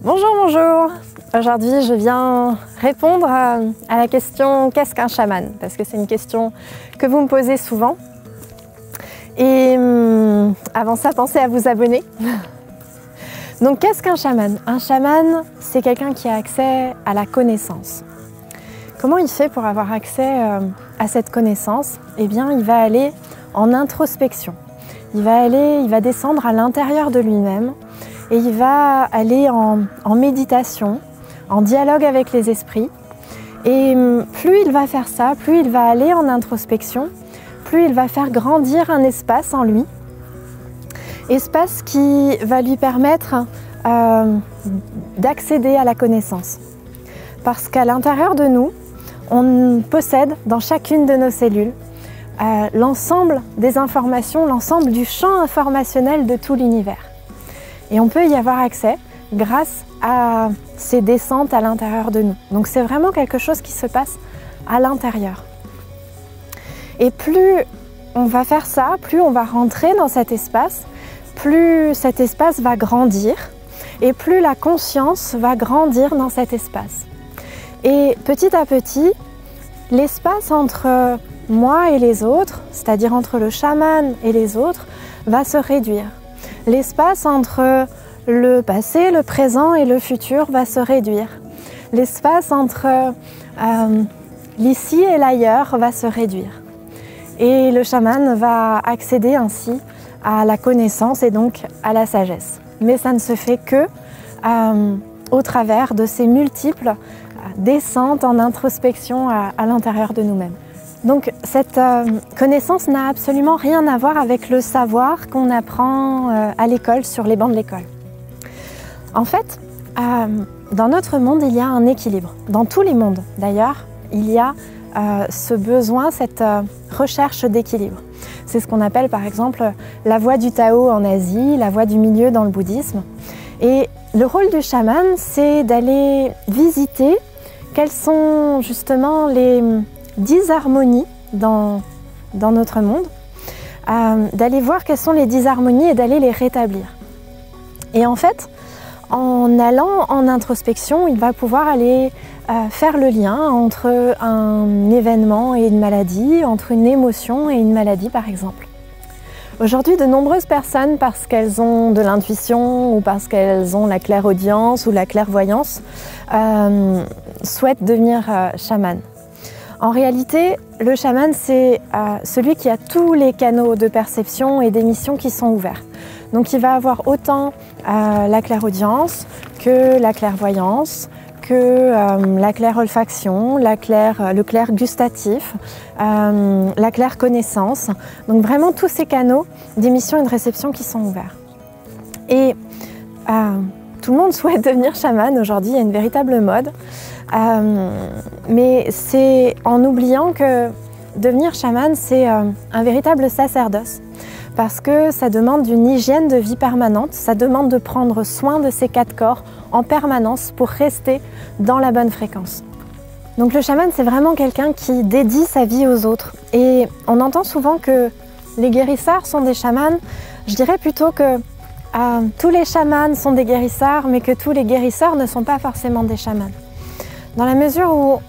Bonjour, bonjour. Aujourd'hui, je viens répondre à la question « Qu'est-ce qu'un chaman ?» parce que c'est une question que vous me posez souvent. Et avant ça, pensez à vous abonner. Donc, qu'est-ce qu'un chaman? Un chaman, c'est quelqu'un qui a accès à la connaissance. Comment il fait pour avoir accès à cette connaissance? Eh bien, il va aller en introspection. Il va descendre à l'intérieur de lui-même. Et il va aller en méditation, en dialogue avec les esprits. Et plus il va faire ça, plus il va aller en introspection, plus il va faire grandir un espace en lui. Espace qui va lui permettre d'accéder à la connaissance. Parce qu'à l'intérieur de nous, on possède dans chacune de nos cellules l'ensemble des informations, l'ensemble du champ informationnel de tout l'univers. Et on peut y avoir accès grâce à ces descentes à l'intérieur de nous. Donc c'est vraiment quelque chose qui se passe à l'intérieur. Et plus on va faire ça, plus on va rentrer dans cet espace, plus cet espace va grandir et plus la conscience va grandir dans cet espace. Et petit à petit, l'espace entre moi et les autres, c'est-à-dire entre le chaman et les autres, va se réduire. L'espace entre le passé, le présent et le futur va se réduire. L'espace entre l'ici et l'ailleurs va se réduire. Et le chaman va accéder ainsi à la connaissance et donc à la sagesse. Mais ça ne se fait que au travers de ces multiples descentes en introspection à l'intérieur de nous-mêmes. Donc cette connaissance n'a absolument rien à voir avec le savoir qu'on apprend à l'école, sur les bancs de l'école. En fait, dans notre monde, il y a un équilibre. Dans tous les mondes, d'ailleurs, il y a ce besoin, cette recherche d'équilibre. C'est ce qu'on appelle par exemple la voie du Tao en Asie, la voie du milieu dans le bouddhisme. Et le rôle du chaman, c'est d'aller visiter quelles sont justement les disharmonies dans notre monde, d'aller voir quelles sont les disharmonies et d'aller les rétablir. Et en fait, en allant en introspection, il va pouvoir aller faire le lien entre un événement et une maladie, entre une émotion et une maladie par exemple. Aujourd'hui, de nombreuses personnes, parce qu'elles ont de l'intuition ou parce qu'elles ont la clairaudience ou la clairvoyance, souhaitent devenir chaman. En réalité, le chaman, c'est celui qui a tous les canaux de perception et d'émission qui sont ouverts. Donc il va avoir autant la clairaudience que la clairvoyance, que la clairolfaction, le clair gustatif, la claire connaissance. Donc vraiment tous ces canaux d'émission et de réception qui sont ouverts. Et tout le monde souhaite devenir chaman aujourd'hui, il y a une véritable mode. Mais c'est en oubliant que devenir chaman, c'est un véritable sacerdoce. Parce que ça demande une hygiène de vie permanente, ça demande de prendre soin de ses 4 corps en permanence pour rester dans la bonne fréquence. Donc le chaman, c'est vraiment quelqu'un qui dédie sa vie aux autres. Et on entend souvent que les guérisseurs sont des chamans. Je dirais plutôt que tous les chamans sont des guérisseurs, mais que tous les guérisseurs ne sont pas forcément des chamans. Dans la mesure où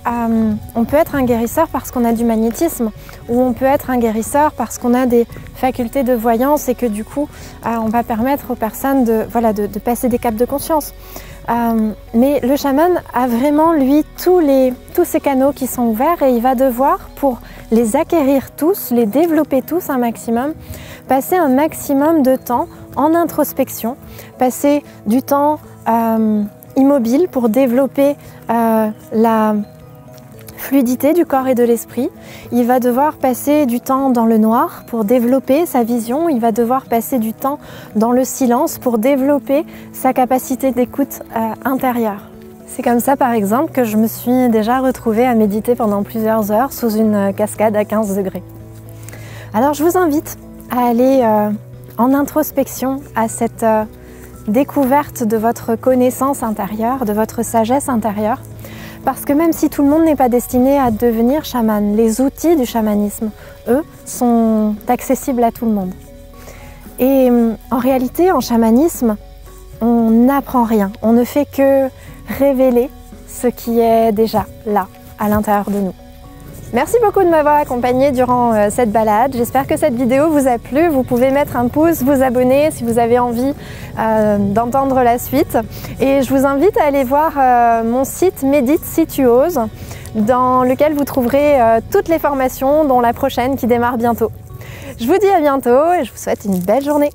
on peut être un guérisseur parce qu'on a du magnétisme, ou on peut être un guérisseur parce qu'on a des facultés de voyance et que du coup on va permettre aux personnes de passer des caps de conscience. Mais le chaman a vraiment lui tous ces canaux qui sont ouverts et il va devoir, pour les acquérir tous, les développer tous un maximum, passer un maximum de temps en introspection, passer du temps immobile pour développer la fluidité du corps et de l'esprit. Il va devoir passer du temps dans le noir pour développer sa vision. Il va devoir passer du temps dans le silence pour développer sa capacité d'écoute intérieure. C'est comme ça par exemple que je me suis déjà retrouvée à méditer pendant plusieurs heures sous une cascade à 15 degrés. Alors je vous invite à aller en introspection, à cette découverte de votre connaissance intérieure, de votre sagesse intérieure, parce que même si tout le monde n'est pas destiné à devenir chaman, les outils du chamanisme, eux, sont accessibles à tout le monde. Et en réalité, en chamanisme, on n'apprend rien, on ne fait que révéler ce qui est déjà là, à l'intérieur de nous. Merci beaucoup de m'avoir accompagné durant cette balade. J'espère que cette vidéo vous a plu. Vous pouvez mettre un pouce, vous abonner si vous avez envie d'entendre la suite. Et je vous invite à aller voir mon site Médite si tu oses, dans lequel vous trouverez toutes les formations, dont la prochaine qui démarre bientôt. Je vous dis à bientôt et je vous souhaite une belle journée.